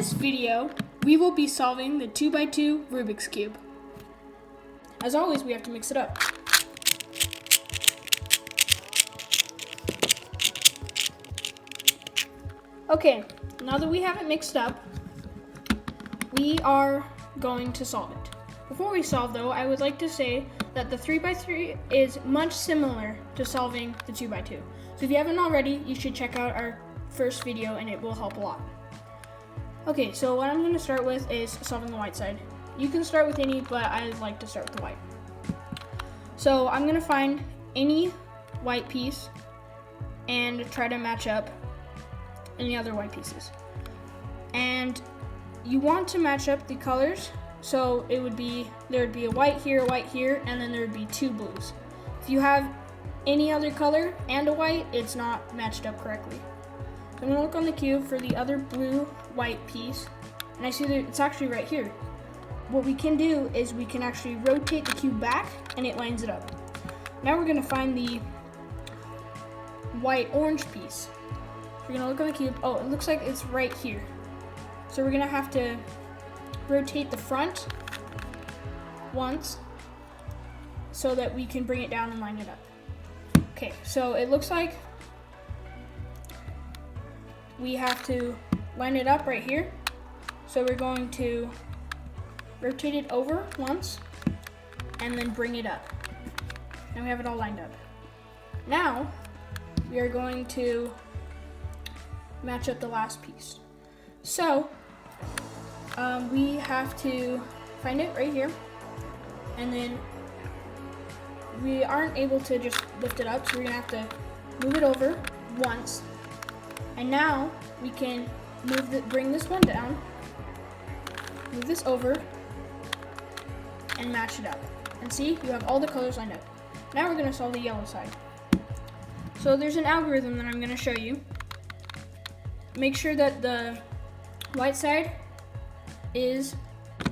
this video, we will be solving the 2x2 Rubik's Cube. As always, we have to mix it up. Okay, now that we have it mixed up, we are going to solve it. Before we solve though, I would like to say that the 3x3 is much similar to solving the 2x2. So if you haven't already, you should check out our first video and it will help a lot. Okay, so what I'm going to start with is solving the white side. You can start with any, but I like to start with the white. So I'm going to find any white piece and try to match up any other white pieces. And you want to match up the colors, so there would be a white here, and then there would be two blues. If you have any other color and a white, it's not matched up correctly. I'm going to look on the cube for the other blue-white piece, and I see that it's actually right here. What we can do is we can actually rotate the cube back, and it lines it up. Now we're going to find the white-orange piece. We're going to look on the cube. Oh, it looks like it's right here. So we're going to have to rotate the front once so that we can bring it down and line it up. Okay, so it looks like we have to line it up right here. So we're going to rotate it over once and then bring it up. And we have it all lined up. Now we are going to match up the last piece. So we have to find it right here, and then we aren't able to just lift it up, so we're gonna have to move it over once. And now we can bring this one down, move this over, and match it up. And see, you have all the colors lined up. Now we're gonna solve the yellow side. So there's an algorithm that I'm gonna show you. Make sure that the white side is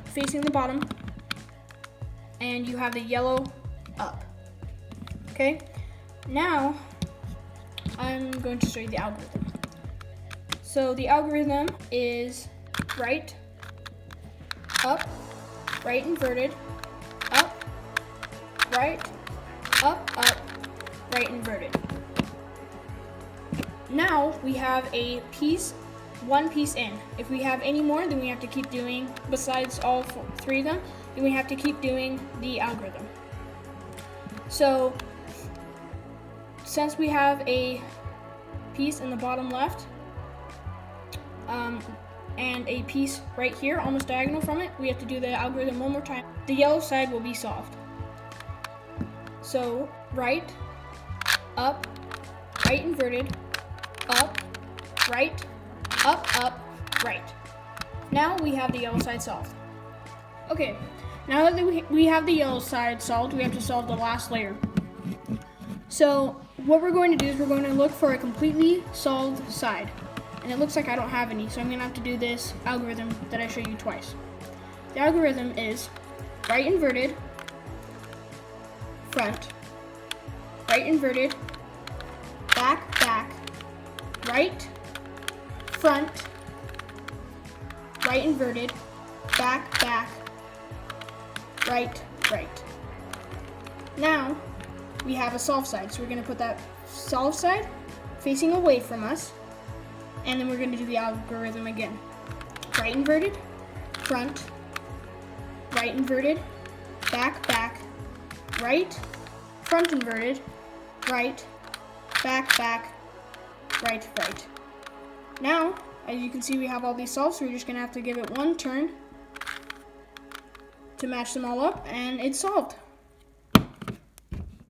facing the bottom and you have the yellow up. Okay? Now I'm going to show you the algorithm. So the algorithm is right, up, right inverted, up, right, up, right inverted. Now we have one piece in. If we have any more, then we have to keep doing, besides all three of them, then we have to keep doing the algorithm. So since we have a piece in the bottom left and a piece right here, almost diagonal from it, we have to do the algorithm one more time. The yellow side will be solved. So right, up, right inverted, up, right, up, right. Now we have the yellow side solved. Okay, now that we have the yellow side solved, we have to solve the last layer. So what we're going to do is we're going to look for a completely solved side. And it looks like I don't have any, so I'm going to have to do this algorithm that I showed you twice. The algorithm is right inverted, front, right inverted, back, right, front, right inverted, back, right. Now we have a solve side, so we're going to put that solve side facing away from us, and then we're going to do the algorithm again. Right inverted, front, right inverted, back, right, front inverted, right, back, right. Now, as you can see, we have all these solved, so we're just going to have to give it one turn to match them all up, and it's solved.